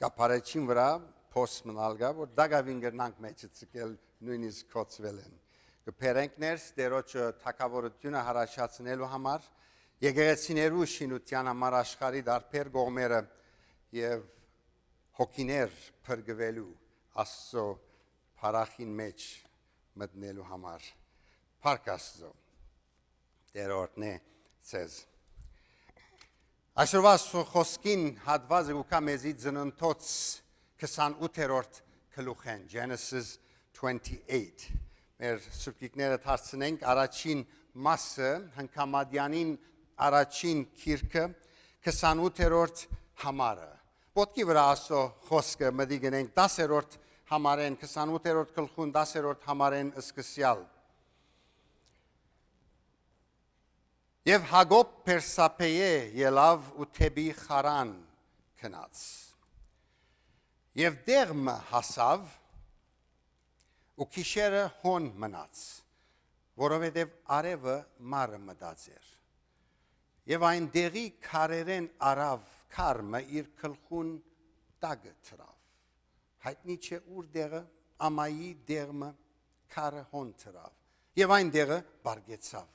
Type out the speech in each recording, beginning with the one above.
կապարեչին վրա post մնալ գա, որ դագավին գրնանք մեջը ցկել նույնիսկ կոծվել են։ Կփերենք ներս դերոջը թակավորությունը հարաշացնելու համար, եկեղեցիներու շինության համար աշխարհի դարբեր կողմերը եւ հոգիներ փրկվելու Աստծո փարախին մեջ մտնելու համար։ Փառք Աստծո։ Դերորդն է ցեզ։ Այսօրվա խոսքին հատվածը ուկա մեզի ծննդոց 28-րդ գլուխեն Genesis 28 մեր սուրբիկները դարձնենք առաջին մասը հնկամադյանին առաջին քիրքը 28-րդ համարը ոտքի վրա ասո խոսքը մդի գնենք 10-րդ համարեն 28-րդ գլխուն 10-րդ համարեն սկսյալ Եվ Հակոբ Պերսապեե ելավ ու թեպի Խարան գնաց։ Եվ դեղը հասավ ու քիշերը հոն մնաց, որովհետև արևը մարը մտած էր։ Եվ այն դեղի քարերեն արավ քարմը իր գլխուն տագը թրավ։ Հայտնի չէ ուր դեղը ամայի դեղը քարը հոն թրավ։ Եվ այն դեղը բարգեցավ։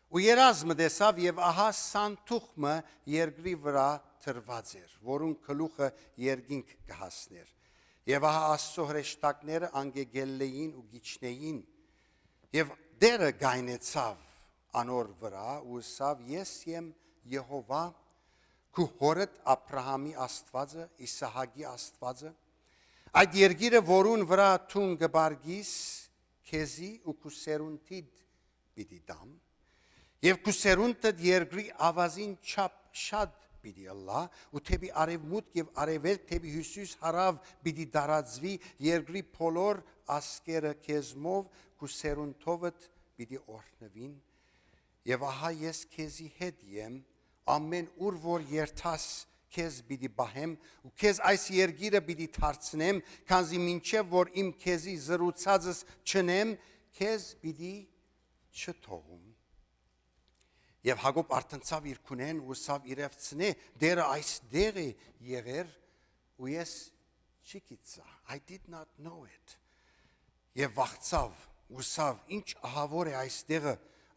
Ու երազմը դեսավ եւ ահա սանթուխմը երկրի վրա թրված էր, որուն գլուխը երկինք կհասներ։ Եվ ահա Աստծո հրեշտակները անգեգելեին ու գիչնեին եւ դերը գայնեցավ անոր վրա ու ասավ ես եմ Եհովա քու հորդ Աբրահամի Աստվածը, Իսահակի Աստվածը, այդ երկիրը որուն վրա թուն գբարգիս քեզի ու քու սերունդիդ պիտի դամ Եվ կուսերունտը երկրի ավազին չափ շատ պիտի ըլլա, ու թեպի արևմուտք և արևելք թեպի հյուսիս հարավ պիտի դարածվի երկրի բոլոր ասկերը քեզմով կուսերունտովդ պիտի օրհնվին, և ահա ես քեզի հետ եմ, ամեն ուր որ երթաս քեզ պիտի բահեմ, ու քեզ այս երկիրը պիտի դարձնեմ, քանզի մինչև որ իմ քեզի զրուցածս չնեմ, քեզ պիտի չթողում։ Եվ Հակոբ արտնցավ իր քունեն ու սավ իրևցնե դերը այս դեղի եղեր ու ես չգիտա I did not know it Եվ վախցավ ու սավ ինչ ահավոր է այս դեղը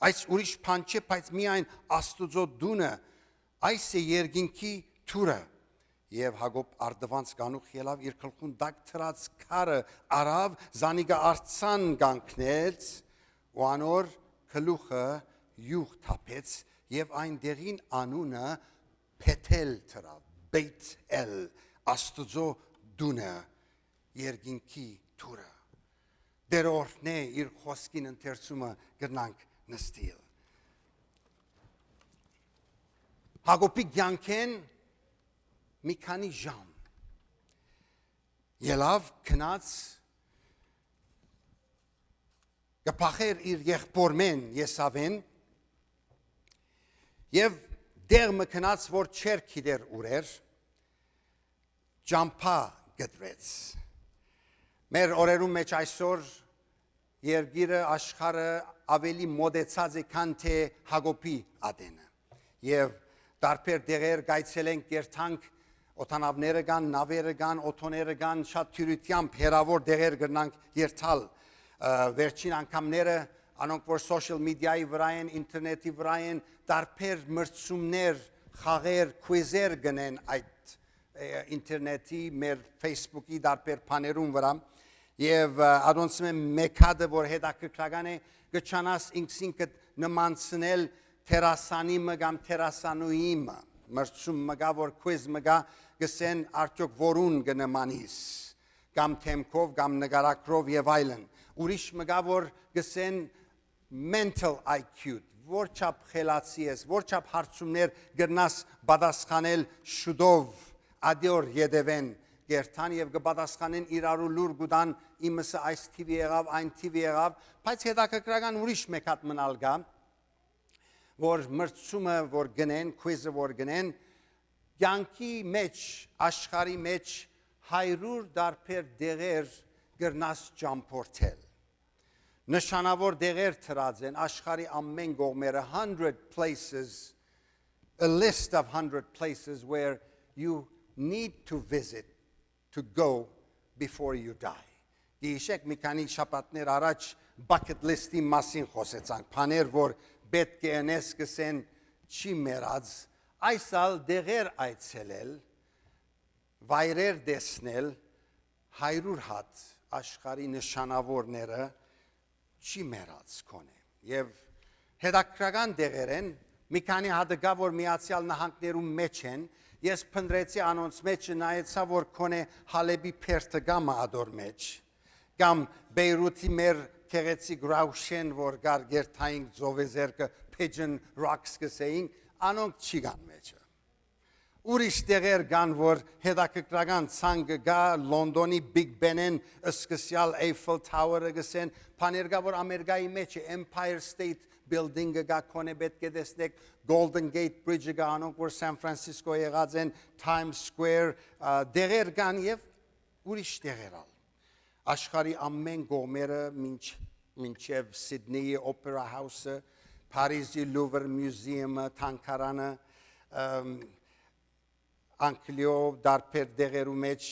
այս ուրիշ բան չէ բայց միայն Աստուծո դունը այս է երկինքի թուրը Եվ Հակոբ արդվանց գանուխ ելավ իր գլխուն դակ թրած քարը արավ զանիգա արցան գանքնեց ու անոր գլուխը յուղ թափեց եւ այն դեղին անունը Փեթել թրավ Բեյթ էլ Աստուծո դունը երկինքի թուրը դերորն է իր խոսքին ընթերցումը գնանք նստիլ Հակոբի կյանքեն մի քանի ժամ ելավ քնած կփախեր իր եղբորմեն Եսավեն Եվ դեղը քնած որ չեր գիտեր ուրեր ճամփա գտրեց Մեր օրերում մեջ այսօր երկիրը աշխարհը ավելի մոդեցած է քան թե Հակոբի ադենը Եվ դարբեր դեղեր գայցել են կերտանք օտանավները կան նավերը կան օթոները կան շատ թյուրությամբ հերավոր դեղեր կրնանք երթալ վերջին անգամները Անոնք որ social media-ի վրա են, ինտերնետի վրա են, դարբեր մրցումներ, խաղեր, քուիզեր գնեն այդ ինտերնետի, մեր Facebook-ի դարբեր բաներում վրա եւ adonsme մեկադը որ հետաքրքրական է, գճանաս ինքսինքդ նմանցնել թերասանիմը կամ թերասանուհիմը, մրցում մգա որ քուիզ մգա գսեն արդյոք որուն կնմանիս, կամ թեմքով, կամ նկարագրով եւ այլն, ուրիշ մգա որ գսեն mental IQ, որ չափ խելացի ես, որ չափ հարցումներ գրնաս պատասխանել շուտով, ադյոր յետևեն գերտան եւ կպատասխանեն իրարու լուր գուտան իմսը այս թիվի եղավ, այն թիվի եղավ, բայց հետաքրքրական ուրիշ մեկ հատ մնալ գա, որ մրցումը որ գնեն, քուիզը որ գնեն, կյանքի մեջ, աշխարհի մեջ 100 դարբեր դեղեր գրնաս ճամփորդել Նշանավոր դեղեր թրած են աշխարհի ամեն կողմերը 100 places a list of 100 places where you need to visit to go before you die. Գիշեք մի քանի շաբաթներ առաջ bucket list-ի մասին խոսեցանք, բաներ, որ պետք է անես կսեն չի մեռած, այսալ դեղեր այցելել, վայրեր տեսնել, 100 հատ աշխարհի նշանավորները չի մեռած կոնե։ Եվ հետաքրքրական դեղեր են, մի քանի հատ կա, որ Միացյալ Նահանգներում մեջ են, ես փնտրեցի անոնց մեջ նայեցա, որ կոնե Հալեբի Փերթը գամա ադոր մեջ, կամ Բեյրութի մեր քեղեցիկ Ռաուշեն, որ գար գերթային ծովեզերքը Pigeon Rocks կսեին, անոնք չի գան մեջը։ Ուրիշ տեղեր կան, որ հետաքրքրական ցանկը գա Լոնդոնի Big Ben-ն, սկսյալ Eiffel Tower-ը գսեն, բաներ կա, որ Ամերիկայի մեջ է Empire State Building-ը գա, կոնե պետք է տեսնեք, Golden Gate Bridge-ը գա, անոնք որ San Francisco եղած են, Times Square, դեղեր կան եւ ուրիշ տեղեր ալ։ Աշխարհի ամեն կողմերը մինչև Սիդնեի Opera House-ը, Փարիզի Louvre Museum-ը, Թանգարանը, Անկլիո դարբեր դեղերու մեջ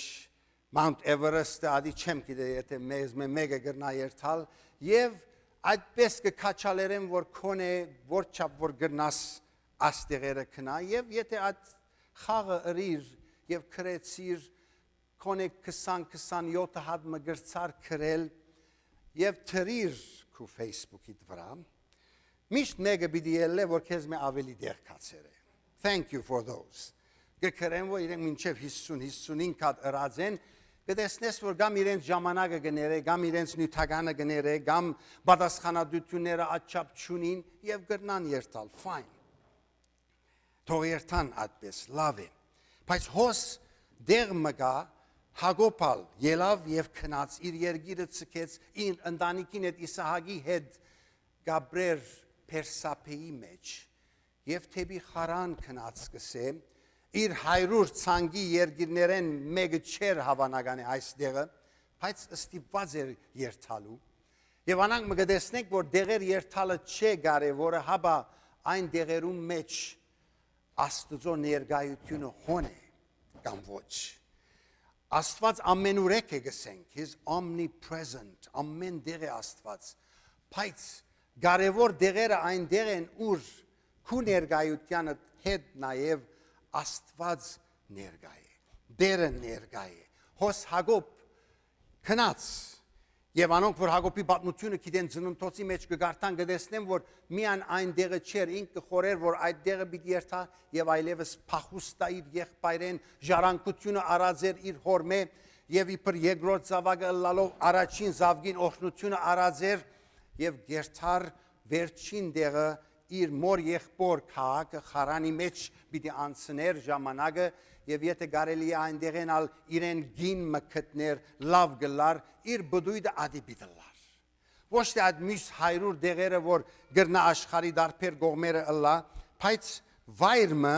Mount Everest-ը, ադի չեմ գիտե, եթե մեզ մեկը գրնա երթալ, եւ այդպես կքաչալերեն, որ կոնե որչափ որ գրնաս աստեղերը կնա, եւ եթե այդ խաղը ըրիր եւ քրեցիր կոնե 20-27 հատ մգրցար քրել եւ թրիր քու Facebook-ի վրա, միշտ մեկը պիտի ելլե, որ քեզ մե ավելի դեղ կացեր է։ Thank you for those. Գկրեն, որ իրենք մինչև 50-55 հատ ըրած են, կտեսնես, որ գամ իրենց ժամանակը գները, գամ իրենց նյութականը գները, գամ պատասխանատվությունները աչափ չունին եւ գրնան երթալ, fine։ Թող երթան այդպես, լավ է։ Բայց հոս դեղ մգա Հակոբալ ելավ եւ քնած իր երգիրը ցկեց իր ընտանիքին հետ Իսահակի հետ Գաբրեր Փերսապեի մեջ եւ թեպի Խարան քնած կսե իր 100 ցանգի երգիրներեն մեկը չեր հավանական է այս դեղը, բայց ստիպված էր երթալու։ Եվ անանք մգտեսնենք, որ դեղեր երթալը չէ կարևորը, հաբա այն դեղերում մեջ Աստծո ներկայությունը հոն է կամ ոչ։ Աստված ամենուրեք է գսենք, He's omnipresent, ամեն դեղ է Աստված, բայց կարևոր դեղերը այն դեղ են, ուր քու ներկայությանը հետ նաև Աստված ներկայ է, դերը ներկայ է, հոս Հակոբ քնած, եւ անոնք, որ Հակոբի պատմությունը գիտեն ծննդոցի մեջ կգարտան կտեսնեն, որ միան այն դեղը չէր, ինքը խորեր, որ այդ դեղը պիտի երթա եւ այլևս փախուստա իր եղբայրեն, ժառանգությունը արածեր իր հորմե եւ իբր երկրորդ զավակը ըլլալով առաջին զավգին օգնությունը արածեր եւ գերթար վերջին դեղը իր մոր եղբոր քաղաքը Խարանի մեջ պիտի անցներ ժամանակը եւ եթե կարելի է այնտեղեն ալ իրեն գին մկտներ լավ գլար իր բդույթը ադի պիտլար ոչ թե այդ մյուս 100 դեղերը որ գրնա աշխարհի դարբեր կողմերը ըլլա բայց վայրը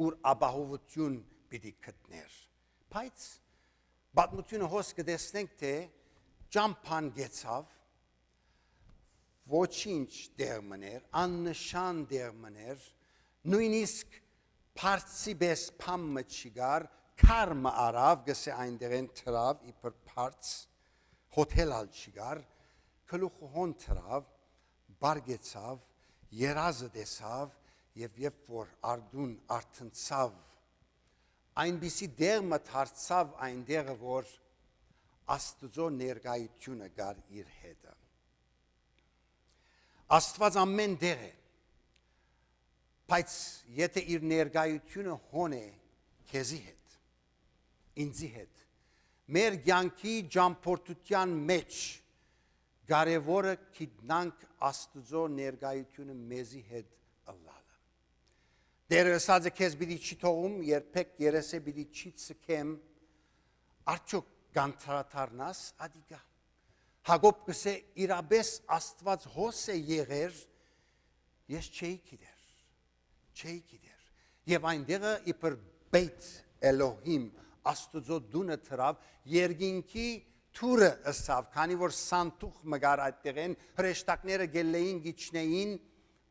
ուր ապահովություն պիտի գտներ բայց պատմությունը հոս կտեսնենք թե ճամփան գեցավ ոչինչ դեր մներ, աննշան դեր մներ, նույնիսկ փարցի բես փամը չգար, քարմը արավ, գսե այնտեղեն թրավ, իբր փարց, հոթելալ չգար, քլուխը հոն թրավ, բարգեցավ, երազը տեսավ, եւ որ արդուն արթնցավ, այնպիսի դեր մթարցավ այնտեղը, որ Աստծո ներկայությունը գար իր հետը։ Աստված ամեն դեղ է, բայց եթե իր ներկայությունը հոն է քեզի հետ, ինձի հետ, մեր կյանքի ճամփորդության մեջ կարևորը գիտնանք Աստծո ներկայությունը մեզի հետ ըլլալը։ Դերը ասած է քեզ պիտի չի թողում, երբեք երեսը պիտի չի ցկեմ, արդյոք գանթարաթարնաս ադիգա։ Հակոբ կսե իրապես Աստված հոս է եղեր, ես չէի գիտեր, եւ այնտեղը իբր բեյթ Էլոհիմ Աստծո դունը թրավ, երկինքի թուրը ըսավ, քանի որ սանտուխ մգար այդտեղեն, հրեշտակները գելեին գիչնեին,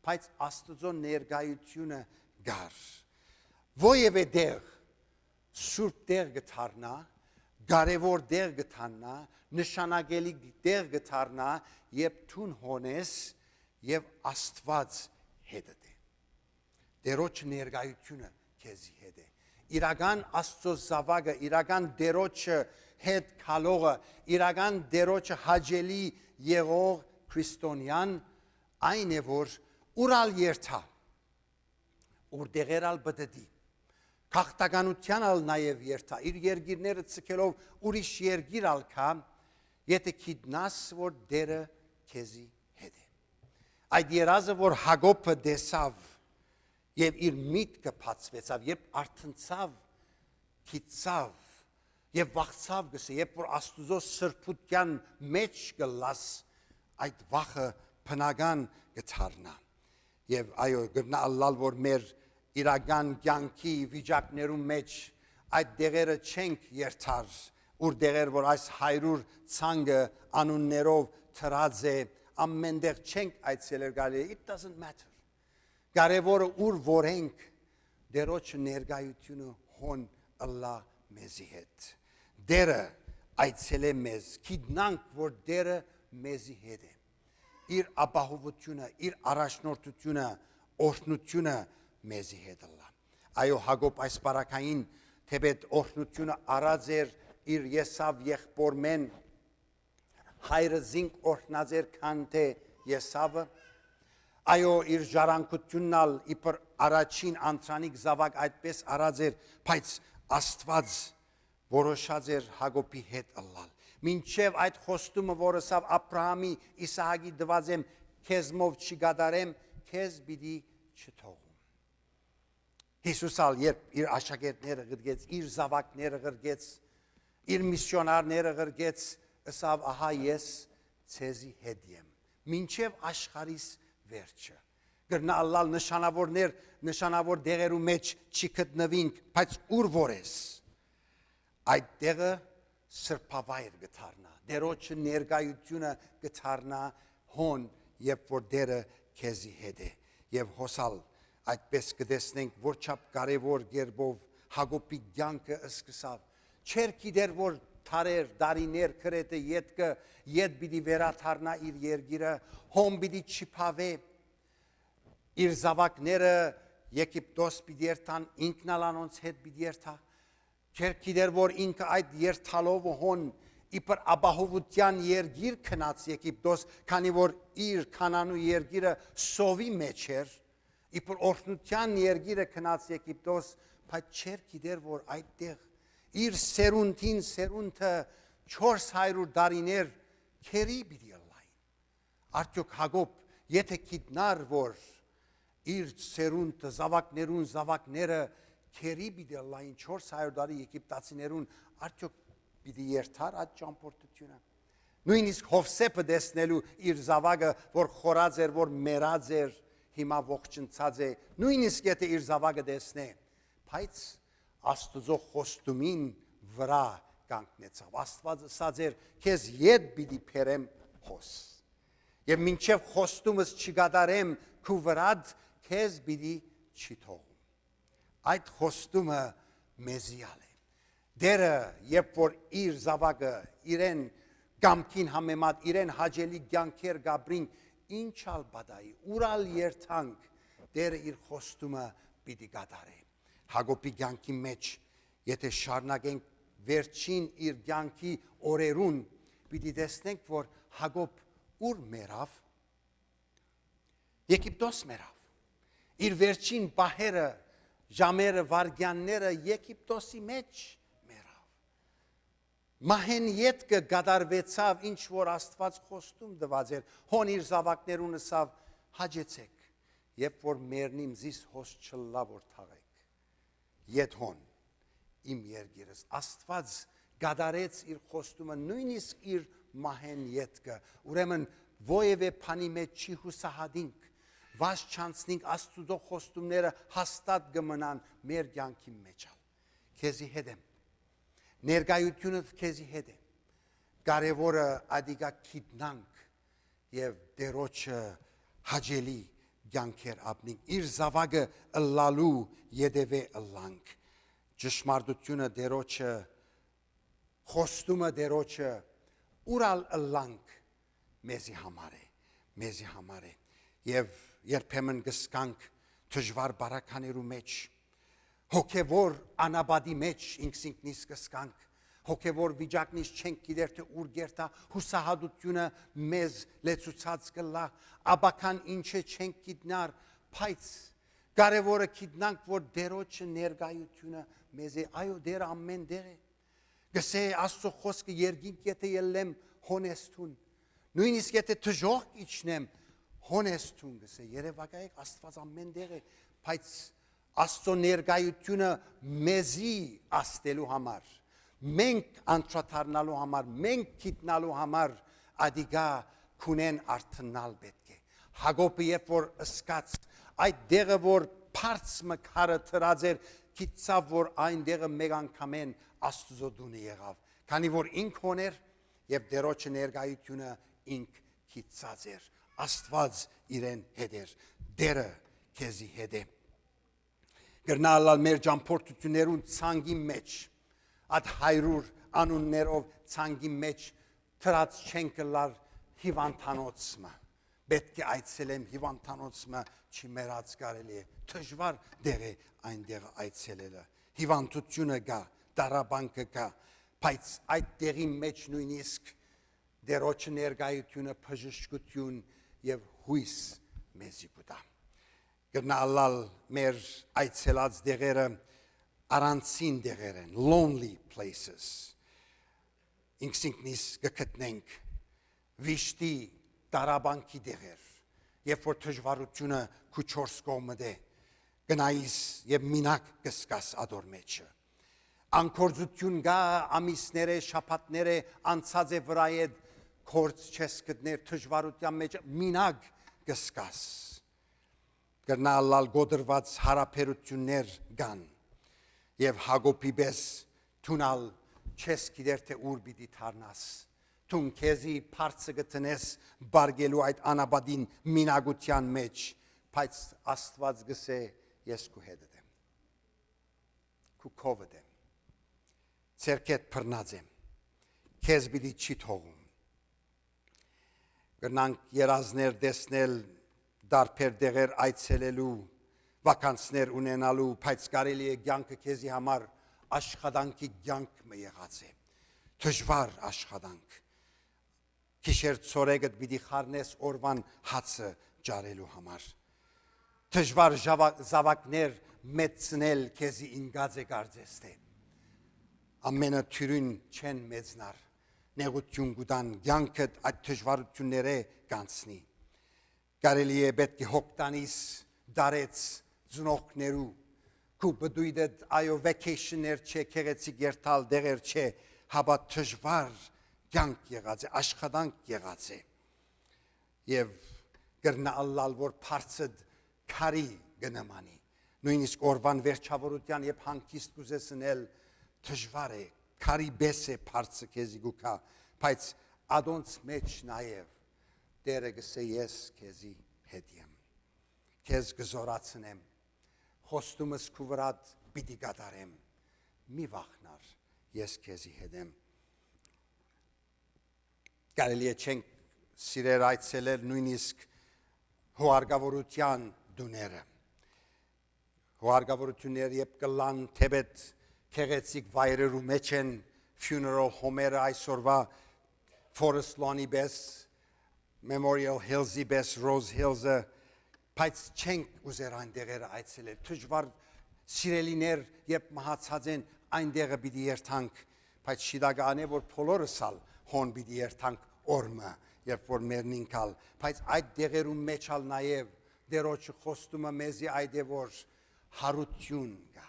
բայց Աստծո ներկայությունը գար։ Ովևէ դեղ սուրբ տեղ գթարնա, կարևոր տեղ գթանա, նշանակելի տեղ գթարնա, երբ թուն հոնես եւ Աստված հետդ է։ Տերոջ ներկայությունը քեզի հետ է։ Իրական Աստծո զավակը, իրական Տերոջը հետ քալողը, իրական Տերոջը հաջելի եղող քրիստոնյան այն է, որ ուրալ երթա, ուր դեղերալ բդդի, քաղաքականության ալ նաև երթա, իր երգիրները ցկելով ուրիշ երգիր ալ կա, եթե գիտնաս, որ Տերը քեզի հետ է։ Այդ երազը, որ Հակոբը տեսավ եւ իր միտքը բացվեցավ, երբ արթնցավ, գիտցավ եւ վախցավ գսե, երբ որ Աստուծո սրբության մեջ գլաս, այդ վախը բնական գթարնա։ Եվ այո, գտնա ալլալ, որ մեր իրական կյանքի վիճակներում մեջ այդ դեղերը չենք երթար, ուր դեղեր, որ այս 100 ցանգը անուններով թրած է, ամենտեղ չենք այցելել գալի, it doesn't matter։ Կարևորը ուր որ ենք, Տերոջ ներկայությունը հոն ըլլա մեզի հետ։ Տերը այցել է մեզ, գիտնանք, որ Տերը մեզի հետ է։ Իր ապահովությունը, իր առաջնորդությունը, օրհնությունը մեզի հետ ըլլա։ Այո, Հակոբ այս բարակային թեպետ օրհնությունը առած էր իր Եսավ եղբորմեն, հայրը զինք օրհնած էր, քան թե Եսավը։ Այո, իր ժառանգությունն ալ իբր առաջին անտրանիկ զավակ այդպես առած էր, բայց Աստված որոշած էր Հակոբի հետ ըլլալ։ Մինչև այդ խոստումը, որ ասավ Աբրահամի, Իսահակի դված եմ, քեզմով չգադարեմ, քեզ պիտի չթողում։ Հիսուս ալ երբ իր աշակերտները գրգեց, իր զավակները գրգեց, իր միսիոնարները գրգեց, ասավ ահա ես ցեզի հետ եմ, մինչև աշխարհիս վերջը։ Գրնա ալլալ նշանավոր դեղերու մեջ չգտնվինք, բայց ուր որ ես, այդ դեղը սրբավայր գթարնա, Տերոջը ներկայությունը գթարնա հոն, երբ որ Տերը քեզի հետ է։ Եվ հոսալ այդպես կտեսնենք, որչափ կարևոր գերբով Հակոբի կյանքը սկսավ։ Չէր գիտեր, որ թարեր, դարիներ քրեթե ետ պիտի վերաթարնա իր երգիրը, հոն պիտի չփավե, իր զավակները Եգիպտոս պիտի երթան, ինքնալ անոնց հետ պիտի երթա։ Չէր գիտեր, որ ինքը այդ երթալով հոն իբր ապահովության երգիր քնած Եգիպտոս, քանի որ իր Քանանու երգիրը սովի մեջ էր, իբր օրհնության երգիրը քնած Եգիպտոս, բայց չէր գիտեր, որ այդտեղ իր սերունդին սերունդը 400 տարիներ քերի պիտի ըլլային։ Արդյոք Հակոբ, եթե գիտնար, որ իր սերունդը, զավակները քերի պիտի ըլլային 400 տարի եգիպտացիներուն, արդյոք պիտի երթար այդ ճամփորդությունը։ Նույնիսկ Հովսեփը տեսնելու իր զավակը, որ խորած էր, որ մեռած էր, հիմա ողջնցած է, նույնիսկ եթե իր զավակը տեսնե, բայց Աստուծո խոստումին վրա կանգնեցավ։ Աստված ասած էր, քեզ ետ պիտի փերեմ հոս։ Եվ մինչև խոստումս չկատարեմ քու վրադ, քեզ պիտի չի թողում։ Այդ խոստումը մեզիալ է։ Տերը, երբ որ իր զավակը իրեն կամքին համեմատ իրեն հաջելի կյանքեր գաբրին, ինչ ալ բադայի, ուրալ երթանք, Տերը իր խոստումը պիտի կատարե։ Հակոբի կյանքի մեջ, եթե շարունակենք վերջին իր կյանքի օրերուն, պիտի տեսնենք, որ Հակոբ ուր մեռավ։ Եգիպտոս մեռավ։ Իր վերջին պահերը, ժամերը, վարգյանները Եգիպտոսի մեջ մեռավ։ Մահեն ետքը գադարվեցավ, ինչ որ Աստված խոստում տված էր, հոն իր զավակներուն ասավ, հաջեցեք, երբ որ մեռնիմ զիս հոս չլա որ թաղեք, ետ հոն, իմ երգիրս։ Աստված գադարեց իր խոստումը, նույնիսկ իր մահեն ետքը, ուրեմն ովևէ բանի մեջ չի հուսահատինք, վազ չանցնենք Աստուծո խոստումները հաստատ կմնան մեր կյանքի մեջ։ Քեզի հետ եմ, ներկայությունը քեզի հետ է, կարևորը ադիգա գիտնանք եւ Տերոջը հաջելի կյանքեր ապնենք, իր զավակը ըլլալու յետևե ըլլանք, ճշմարտությունը դերոջը խոստումը դերոջը ուրալ ըլլանք մեզի համար է եւ երբեմն գսկանք դժվար բարականերու մեջ հոգեվոր անաբադի մեջ ինքնիս գսկանք հոգեվոր վիճակնից չենք գիտեր թե ուր գերտա հուսահատությունը մեզ լեցուցած կլա աբական ինչը չենք գիտնար բայց կարևորը գիտնանք որ դերոջը ներկայությունը մեզ է այո դեր ամեն դեր է գսե աստծո խոսքը երգինք եթե ելեմ հոնեստուն նույնիսկ եթե դժոխք իջնեմ հոնեստուն գսե երևակայեք աստված ամեն դեր է բայց աստծո ներկայությունը մեզի աստելու համար մենք անդրադառնալու համար մենք գիտնալու համար ադիգա քունեն արթնալ պետք է Հակոբը երբ որ ըսկաց այդ դեղը որ բարձ մկարը թրած էր գիտցավ որ այն դեղը մեկ անգամեն աստծո դունը եղավ քանի որ ինք հոներ եւ դերոջը ներկայությունը ինք գիտցած էր աստված իրեն հետ էր դերը քեզի հետ է գրնալալ մեր ճամփորդություններուն ցանգի մեջ այդ հայրուր անուններով ցանգի մեջ թրած չենք լար հիվանդանոցը պետք է այցելեմ հիվանդանոցը չի մերած կարելի է դժվար դեր է այն դերը այցելելը հիվանդությունը գա դարաբանկը կա բայց այդ դերի մեջ նույնիսկ դերոջը ներկայությունը բժշկություն եւ հույս մեզի կուտա գնալալ մեր այցելած դերերը առանցին դերեր են lonely places ինքնիս գտնենք վիշտի դարաբանկի դերեր երբ որ դժվարությունը քու 4 կողմը դե գնայիս եւ մինակ կսկաս ադոր մեջը անկորձություն գա ամիսները շաբաթները անցած է վրայ կորձ չես գտներ դժվարության մեջ մինակ կսկաս գնալալ գոդրված հարաբերություններ կան եւ Հակոբի պես թունալ չես գիտեր թե ուր պիտի դառնաս Թուն քեզի բարձը գտնես բարգելու այդ անաբադին մինագության մեջ բայց աստված գսե ես քու հետ եմ քու կովդ եմ ցերկետ բռնած եմ քեզ պիտի չի թողում գնանք երազներ դեսնել դարբեր դեղեր այցելելու վականցներ ունենալու բայց կարելի է կյանքը քեզի համար աշխատանքի կյանք մը եղած է դժվար աշխատանք Քիշեր ծորեգդ պիտի խառնես օրվան հացը ջարելու համար դժվար զավակներ մեծնել քեզի ինգած է կարծես թե ամենը թյուրին չեն մեծնար նեղություն գուտան կյանքդ այդ դժվարությունները կանցնի կարելի է պետք է հոգտանիս դարեց ծնողներու քու բդույդդ այո վեքեյշներ չէ քեղեցիկ երթալ դեղեր չէ հաբա դժվար կյանք եղած է աշխատանք եղած է եւ գրնալալ որ բարձդ քարի գնամանի նույնիսկ օրվան վերջավորության եւ հանգիստ կուզեսնել դժվար է քարի բես է բարձը քեզի գուքա բայց ադոնց մեջ նաեւ դերը գսե ես քեզի հետ եմ քեզ գզորացնեմ խոստումս քու վրա պիտի գադարեմ մի վախնար ես քեզի հետ եմ Կարելի է չենք սիրեր այցելել նույնիսկ հուարգավորության դուները հուարգավորությունները երբ կլան թեպետ քեղեցիկ վայրերու մեջ են funeral home-երը այսօրվա Forest Lawn-ի պես Memorial Hills-ի պես Rose Hills-ը բայց չենք ուզեր այն դեղերը այցելել դժվար սիրելիներ երբ մահացած են այն դեղը պիտի երթանք բայց շիդագան է որ փոլորսալ հոն պիտի երթանք օրմը երբ որ մերնինքալ բայց այդ դեղերու մեջ ալ նաև դերոջը խոստումը մեզի այդ է որ հարություն կա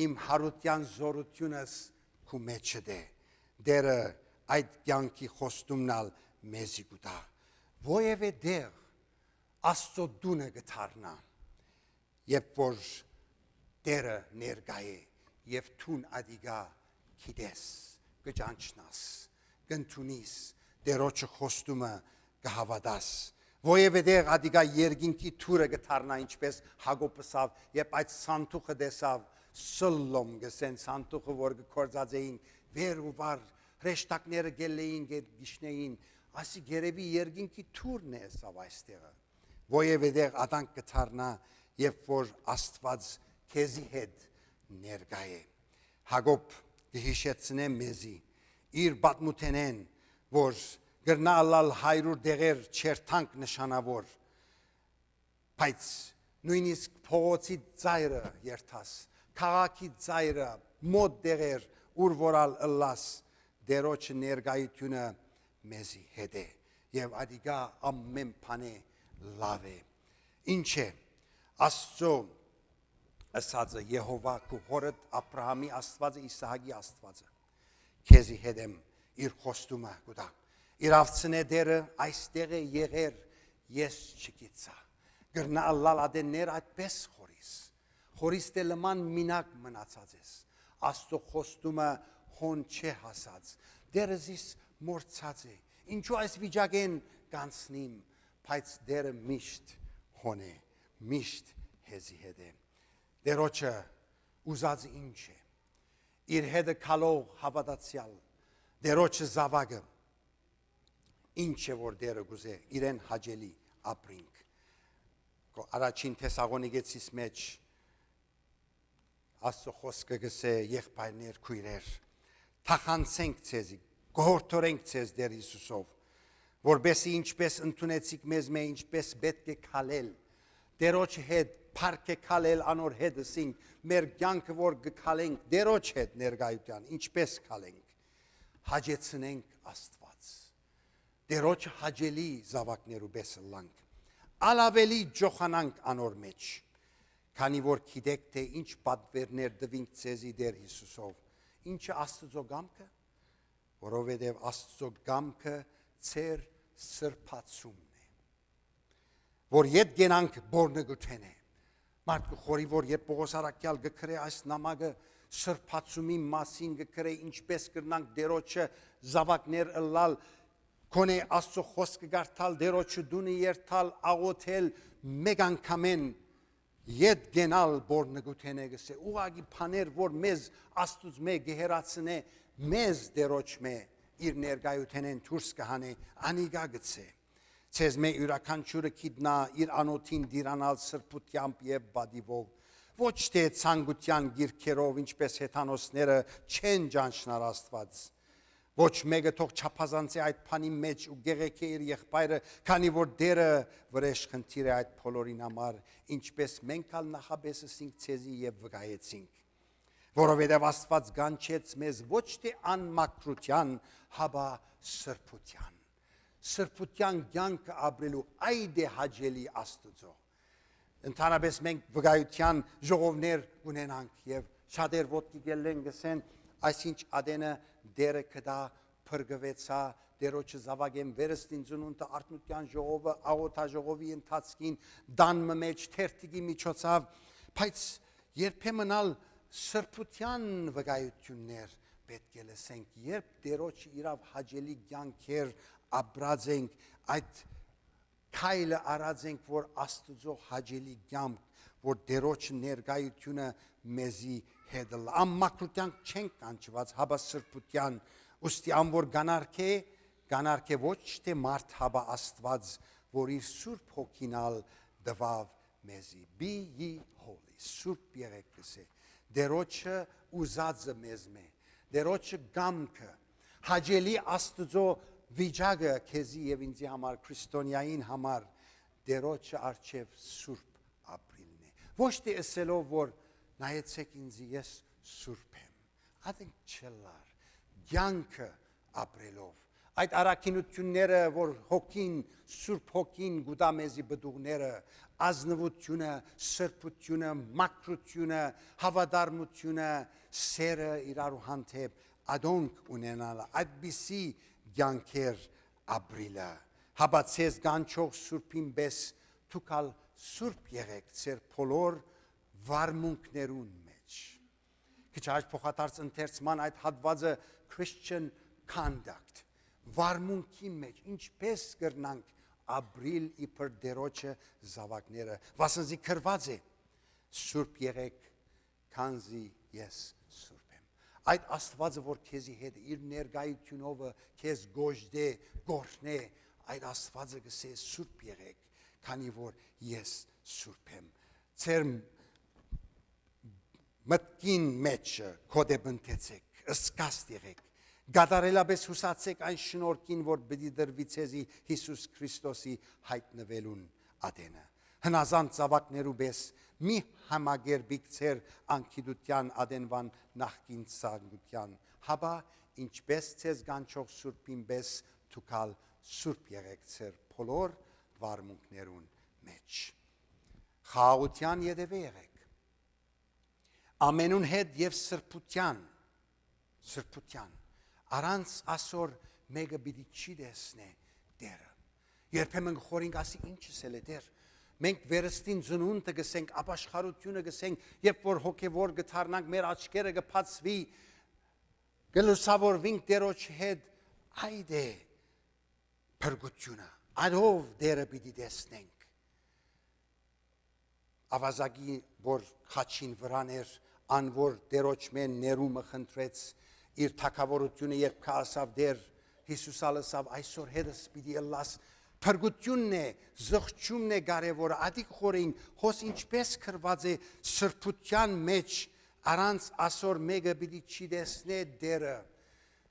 իմ հարության զորությունս քու մեջը դե դերը այդ կյանքի խոստումն ալ մեզի կուտա ովևէ դեղ աստծո դունը գթարնա երբ որ դերը ներկա է եւ թուն ադիգա քիդես գճանչնաս գնտունիս դերոջը խոստումը կհավատաս ովևէ դեղ ադիգա երգինքի թուրը գթարնա ինչպես Հակոբսավ երբ այդ սանթուխը դեսավ սլլոմ գսեն սանտուխը որ կորձած էին վեր ու վար հրեշտակները գելեին գիշնեին ասի գերեվի երկինքի թուրն է սավ այստեղը Ոևեդեղ ադանք կթարնա երբ որ Աստված քեզի հետ ներկա է Հակոբ կհիշեցնե մեզի իր պատմութենեն որ գրնալալ 100 դեղեր չերթանք նշանավոր բայց նույնիսկ փողոցի ծայրը երթաս քաղաքի ծայրը մոտ դեղեր ուր որալ ըլլաս դերոջ ներկայությունը մեզի հետ է եւ ադիգա ամեն բանը լավ է ինչ է Աստծո ասածը Եհովա քո հորդ Աբրահամի Աստվածը Իսահակի Աստվածը քեզի հետ եմ իր խոստումը գուտա իրավցնե դերը այստեղ է եղեր ես չգիտա գրնալալ ադեններ այդպես խորիս դելման մինակ մնացած ես Աստծո խոստումը հոն չէ հասած դերզիս մորցած է ինչու այս վիճակեն կանցնիմ բայց դերը միշտ հոն է միշտ հեզի հետ է դերոջը ուզած ինչ է իր հետը քալող հավատացյալ դերոջը զավակը ինչ է որ դերը գուզե իրեն հաջելի ապրինք առաջին Թեսաղոնիկեցիս մեջ Աստծո խոսքը գսե եղբայրներ քույրեր թախանցենք ցեզի գողորթորենք ցեզ դեր Հիսուսով որբեսի ինչպես ընդունեցիք մեզ մե ինչպես պետք է քալել դերոջ հետ փառք է քալել անոր հետսինք մեր կյանքը որ գքալենք դերոջ հետ ներգայության ինչպես քալենք հաջեցնենք Աստված դերոջ հաջելի զավակներու բեսլանք ալավելի ջոխանանք անոր մեջ քանի որ գիտեք թե ինչ պատվերներ դվինք ցեզի դեր Հիսուսով ինչը Աստծո գամքը որովհետև Աստծո գամքը ծեր սրբացումն է որ յետ գենանք բորնգութեն է մարդը խորի որ երբ Պողոս արաքյալ գքրե այս նամակը սրբացումի մասին գքրե ինչպես կրնանք դերոջը զավակներ ըլլալ Կոնե Աստծո խոսքը գարտալ դերոջը դունի երթալ աղոթել մեկ անգամեն յետ գենալ բորնգութենե գսե ուղագի բաներ որ մեզ Աստուծո մե գեհերացնե մեզ դերոջ մե իր ներգայութենեն դուրս կհանե անիգա գցե ցեզ մե յուրաքանչյուրը գիտնա իր անոթին դիրանալ սրբությամբ եւ բադիվով ոչ թե ցանկության գիրքերով ինչպես հեթանոսները չեն ճանչնար Աստված ոչ մեկը թող չափազանցի այդ բանի մեջ ու գեղեցի իր եղբայրը քանի որ դերը վրեժ խնդիր է այդ բոլորին համար ինչպես մենք ալ նախաբեսեցինք ցեզի եւ վկայեցինք որովհետև Աստված գանչեց մեզ ոչ թե անմաքրության հաբա սրբության կյանքը ապրելու այդ է հաջելի Աստծո ընդհանրապես մենք վկայության ժողովներ ունենանք եւ շատեր ոտքի գելեն գսեն այսինչ ադենը դերը կդա փրկվեցա դերոջը զավակեմ վերստին ծնունդը արտնության ժողովը աղոթաժողովի ընթացքին դանմը մեջ թերթիկի միջոցով բայց երբեմնալ սրբության վկայություններ պետք է լսենք երբ դերոջը իրավ հաջելի կյանքեր ապրած ենք այդ քայլը արած ենք որ Աստծո հաջելի կյանք որ դերոջը ներկայությունը մեզի հետ ամմակրության չենք կանչված հաբա սրբության ուստի ամոր գանարք է ոչ թե մարդ հաբա Աստված որ իր սուրբ հոգինալ դվավ մեզի be ye holy սուրբ եղեք գսե դերոջը ուզածը մեզ մե դերոջը գամքը հաջելի Աստծո վիճակը քեզի եւ ինձի համար քրիստոնյային համար դերոջը արչեւ սուրբ ապրիլն է ոչ թե ասելով որ նայեցեք ինձ ես սուրբ եմ ադենք չլար կյանքը ապրելով այդ առաքինությունները որ հոգին սուրբ հոգին գուտա մեզի բդուղները ազնվությունը սրբությունը մաքրությունը հավատարմությունը սերը իրարու հանդեպ ադոնք ունենալ այդպիսի կյանքեր ապրիլը հաբացես գանչող սուրբին բես թուքալ սուրբ եղեք ծեր բոլոր վարմունքներուն մեջ քիչ այս փոխադարձ ընթերցման այդ հատվածը Christian conduct վարմունքի մեջ ինչպես կրնանք ապրիլ իբր դերոջը զավակները վասնզի քրված է սուրբ եղեք քանզի ես սուրբ եմ։ Այդ Աստվածը, որ քեզի հետ իր ներկայությունով քեզ գոժդե, գորնե, այդ Աստվածը գսե սուրբ եղեք, քանի որ ես սուրբ եմ։ Ձեր մտքին մեջ կոդեբնտեցեք, ըսկաստ եղեք, գադարելապես հուսացեք այն շնորհքին, որ պիտի դրվի ցեզի Հիսուս Քրիստոսի հայտնվելուն ադենը։ Հնազանդ զավակներու պես մի համագերբիկ ձեր անկիդության ադենվան նախքին ցանկության, հաբա ինչպես ցեզ գանչող սուրբին պես թուքալ սուրբ եղեք ձեր բոլոր վարմունքներուն մեջ։ Խաղաղության ետևե եղեք։ Ամենուն հետ եւ սրբության առանց ասոր մեկը պիտի չի տեսնե դերը։ Երբեմն խորին ասի ինչս էլ է դեր։ Մենք վերստին ծնունդը գսենք, ապաշխարությունը գսենք, երբ որ հոգևոր գթարնանք, մեր աչքերը կփածվի, գլուսավորվենք Տերոջ հետ, այդ է փրկությունը։ Այդով դերը պիտի տեսնենք։ Ավազագի, որ խաչին վրաներ, անոր Տերոջ մեն ներումը խնդրեց, իր թակավորությունը երբ կասավ դեր Հիսուս ալսավ այսօր հետս պիտի ըլլաս փրկությունն է, զղջումն է կարևորը, ադիկ խորին, հոս ինչպես կրված է սրբության մեջ, առանց ասոր մեկը պիտի չի տեսնե դերը,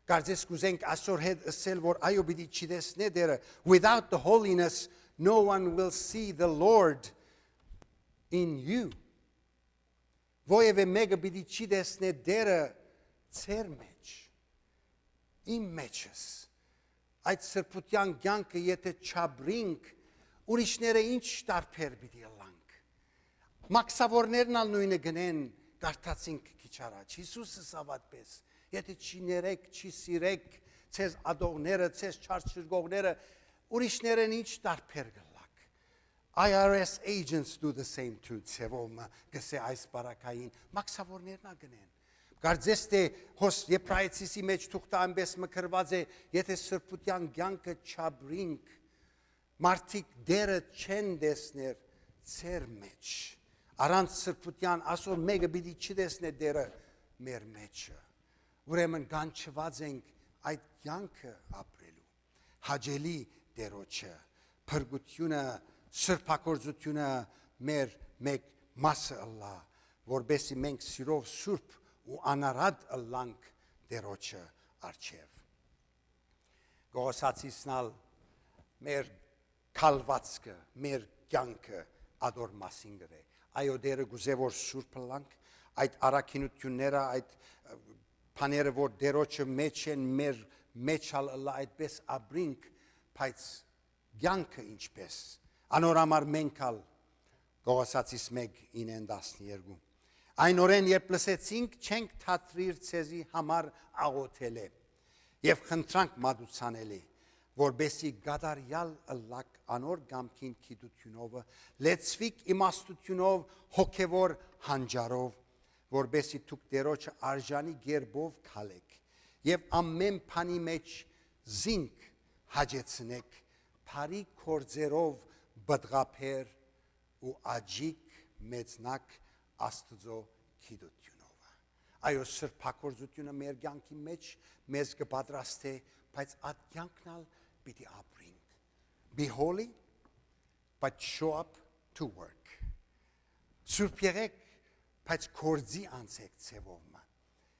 կարծես կուզենք ասոր հետ ասել, որ այո պիտի չի տեսնե դերը, without the holiness, no one will see the Lord in you, Voieve mega pidi ci desne dere cer meci, im meces. Այդ սրբության կյանքը եթե չաբրինք, ուրիշները ինչ տարբեր պիտի ըլլանք։ Մաքսավորներն ալ նույնը գնեն, կարդացինք քիչ առաջ։ Հիսուսը սավատպես, եթե չի ներեք, չի սիրեք, ցեզ ադողները, ցեզ չարչրգողները, ուրիշներն ինչ տարբեր գլակ։ IRS agents do the same too, ցևոմ գսե այս բարակային, մաքսավորներն ալ գնեն։ Կարծես թե հոս Եփրայեցիսի մեջ թուղթը այնպես մկրված է, եթե սրբության կյանքը չաբրինք, մարդիկ դերը չեն տեսներ ծեր մեջ, առանց սրբության ասոր մեկը պիտի չտեսնե դերը մեր մեջը, ուրեմն կանչված ենք այդ կյանքը ապրելու, հաճելի Տերոջը, փրկությունը, սրբակորձությունը մեր մեկ մասը ըլլա, որբեսի մենք սիրով սուրբ ու անարատ ըլլանք Տերոջը առջև։ Գողոսացիսնալ մեր կալվածքը, մեր կյանքը ադոր մասին գրե։ Այո դերը գուզե որ սուրբ ըլլանք, այդ առաքինությունները, այդ բաները որ Տերոջը մեջ են, մեր մեջ ըլլա այդպես ապրինք, բայց կյանքը ինչպես, անորամար մենք ալ Գողոսացիս 1:9-12 Այն օրեն, երբ լսեցինք, չենք թատրիր ցեզի համար աղոթել է եւ խնդրանք մատուցանել է, որբեսի գադարյալ ըլլակ անոր գամքին քիդությունով, լեցվիկ իմաստությունով, հոգևոր հանջարով, որբեսի դուք Տերոջը արժանի գերբով քալեք եւ ամեն բանի մեջ զինք հաջեցնեք, բարի կորձերով բդղափեր ու աջիկ մեծնակ Աստծո քիդությունով։ Այո սրբակորձությունը մեր կյանքի մեջ մեզ կպատրաստե, բայց այդ կյանքն ալ պիտի ապրենք։ Be holy, but show up to work. Սուրբ եղեք, բայց կորձի անցեք ցևով։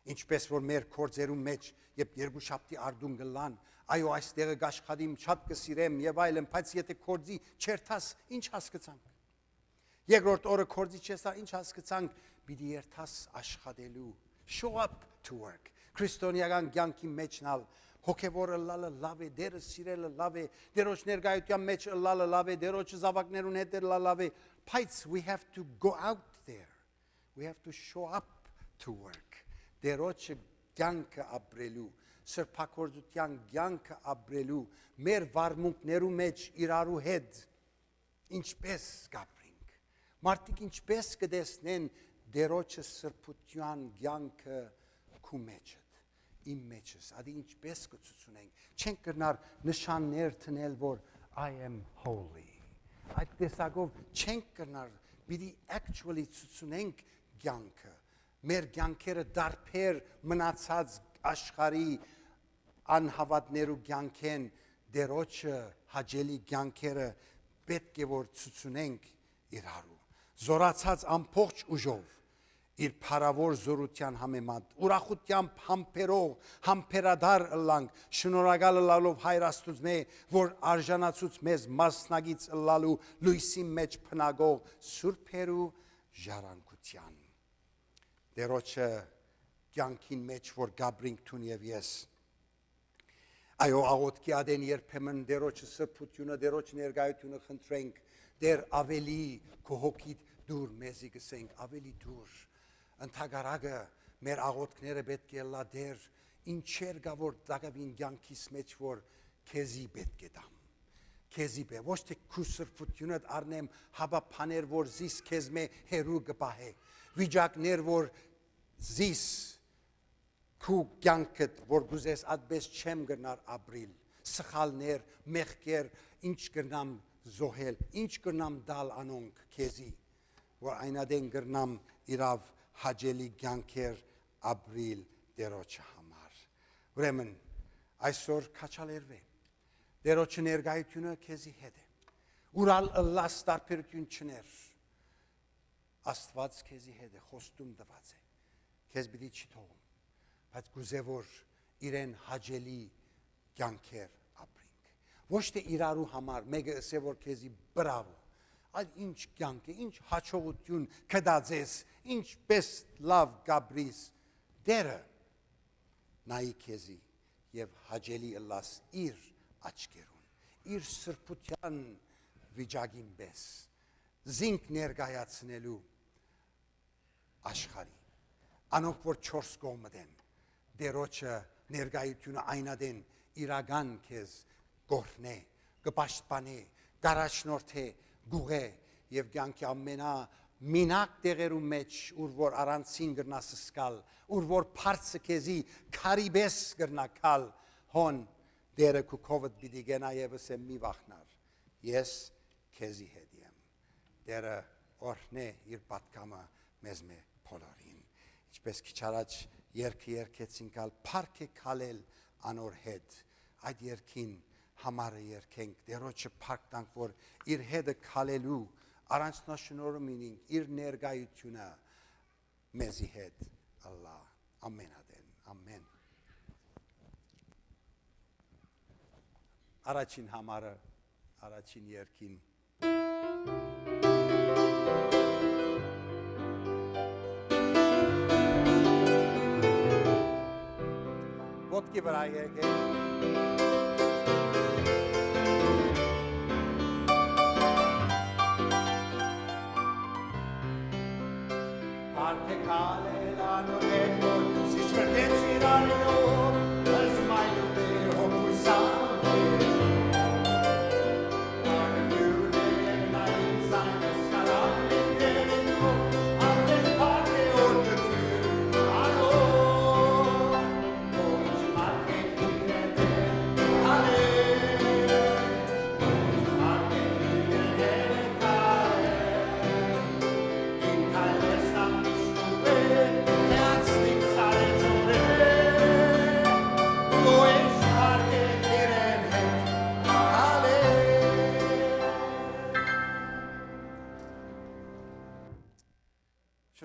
Ինչպես որ մեր կորձերում մեջ, երբ երկուշաբթի արդուն գլան, այո այս տեղը գաշխատիմ, շատ կսիրեմ եւ այլն, բայց եթե կորձի չերթաս, ինչ հասկացանք։ Երկրորդ օրը կորձի չեսա, ինչ հասկացանք, պիտի երթաս աշխատելու, show up to work, քրիստոնեական կյանքի մեջնալ, հոգևորը լալը լավ է, դերը սիրելը լավ է, դերոջ ներկայության մեջ լալը լավ է, դերոջը զավակներուն հետ լավ է, բայց we have to go out there, we have to show up to work, դերոջը կյանքը ապրելու, սրբակորձության կյանքը ապրելու, մեր վարմունքներու մեջ իրարու հետ, ինչպես կապրենք, մարդիկ ինչպես կտեսնեն Տերոջը սրբության կյանքը քու մեջդ, իմ մեջս, ադի ինչպես կցուցունենք, չենք կրնար նշաններ տնել, որ I am holy, այդ տեսակով չենք կրնար, պիտի actually ցուցունենք կյանքը, մեր կյանքերը դարբեր մնացած աշխարհի անհավատներու կյանքեն դերոջը հաջելի կյանքերը պետք է որ ցուցունենք իրարու զորացած ամբողջ ուժով իր փառավոր զորության համեմատ ուրախությամբ համբերող համբերադար ըլլանք շնորհակալ ըլլալով Հայր Աստծո որ արժանացուց մեզ մասնագից ըլլալու լույսի մեջ փնագող սուրբերու ժառանգության դերոջը կյանքին մեջ որ գաբրինք թուն եւ ես այո աղոթքի ադեն երբեմն դերոջը սրբությունը դերոջ ներկայությունը խնդրենք դեր ավելի քո հոգիդ դուր մեզի գսենք ավելի դուր ընդհանրակը մեր աղոթքները պետք է լա դեր ինչեր գա որ դակավին կյանքիս մեջ որ քեզի պետք է դամ քեզի բե ոչ թե քու սրբությունդ առնեմ հաբապաներ որ զիս քեզ մե հերու գպահե վիճակներ որ զիս քու կյանքդ որ գուզես ադբես չեմ գնար ապրիլ սխալներ մեղքեր ինչ կնամ զոհել ինչ կնամ դալ անոնք քեզի որ այնադեն գրնամ իրավ հաջելի կյանքեր ապրիլ դերոջը համար ուրեմն այսօր քաչալերվե դերոջը ներկայությունը քեզի հետ է ուրալ ըլլաս տարբերություն չներ Աստված քեզի հետ է խոստում տված է քեզ պիտի չի թողում բայց գուզե որ իրեն հաջելի կյանքեր ապրենք ոչ թե իրարու համար մեկը ասե որ քեզի բրավո այլ ինչ կյանք է ինչ հաջողություն կդածես ինչպես լավ գաբրիս դերը նայի քեզի եւ հաջելի ըլլաս իր աչքերուն իր սրբության վիճակին պես զինք ներկայացնելու աշխարհի անոնք որ 4 կողմը դեն դերոջը ներկայությունը այնադեն իրական քեզ գորնե կպաշտպանե գարաշնորթե գուղե եւ կյանքի ամենա մինակ տեղերու մեջ ուր որ առանցին գրնաս սկալ ուր որ բարձը քեզի քարիբես գրնակալ հոն դերը քուքովդ պիտի գնա եւ ասեմ մի վախնար ես քեզի հետ եմ դերը օրհնե իր պատկամը մեզ մե փոլորին ինչպես քիչ առաջ երկի երկեցին կալ փառք է քալել անոր հետ այդ երկին համարը երկենք դերոջը փառք տանք որ իր հետը քալելու առանցնաշնորհում ինինք իր ներկայությունը մեզի հետ ալլահ ամեն ադեն ամեն առաջին համարը առաջին երկին ոտքի վրա եկեք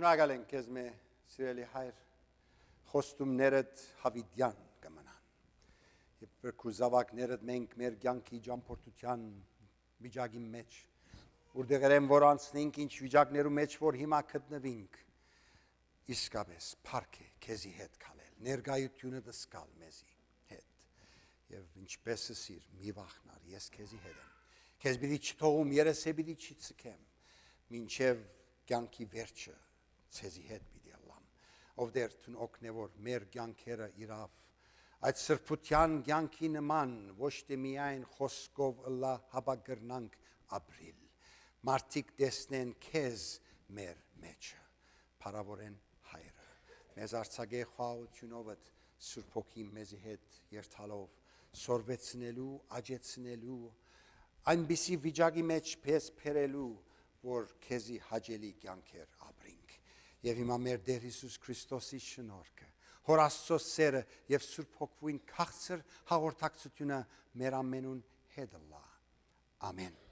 Շնորհակալ ենք քեզ մե սիրելի հայր խոստումներդ հավիտյան կմնան եւ քու զավակներդ մենք մեր կյանքի ճամփորդության վիճակի մեջ որտեղ են որ անցնենք ինչ վիճակներու մեջ որ հիմա գտնվենք իսկապես փառք է քեզի հետ քալել ներկայությունը դսկալ մեզի հետ եւ ինչպես սիր մի վախնար ես քեզի հետ եմ քեզ պիտի չթողում երեսե պիտի չցկեմ մինչեւ կյանքի վերջը ցեզի հետ պիտի ալամ ով դեր թուն օգնե որ մեր կյանքերը իրավ այդ սրբության կյանքի նման ոչ թե միայն խոսքով ըլլա հաբագրնանք ապրիլ մարդիկ տեսնեն քեզ մեր մեջը փառավորեն հայրը մեզ արցագե խաղությունովդ սուրբ հոգի մեզի հետ երթալով սորվեցնելու աջեցնելու այնպիսի վիճակի մեջ պես փերելու որ քեզի հաջելի կյանքեր ապրենք եւ հիմա մեր Տեր Հիսուս Քրիստոսի շնորհքը, Հոր Աստծո սերը եւ Սուրբ Հոգուին քաղցր հաղորդակցությունը մեր ամենուն հետ լա։ Ամեն։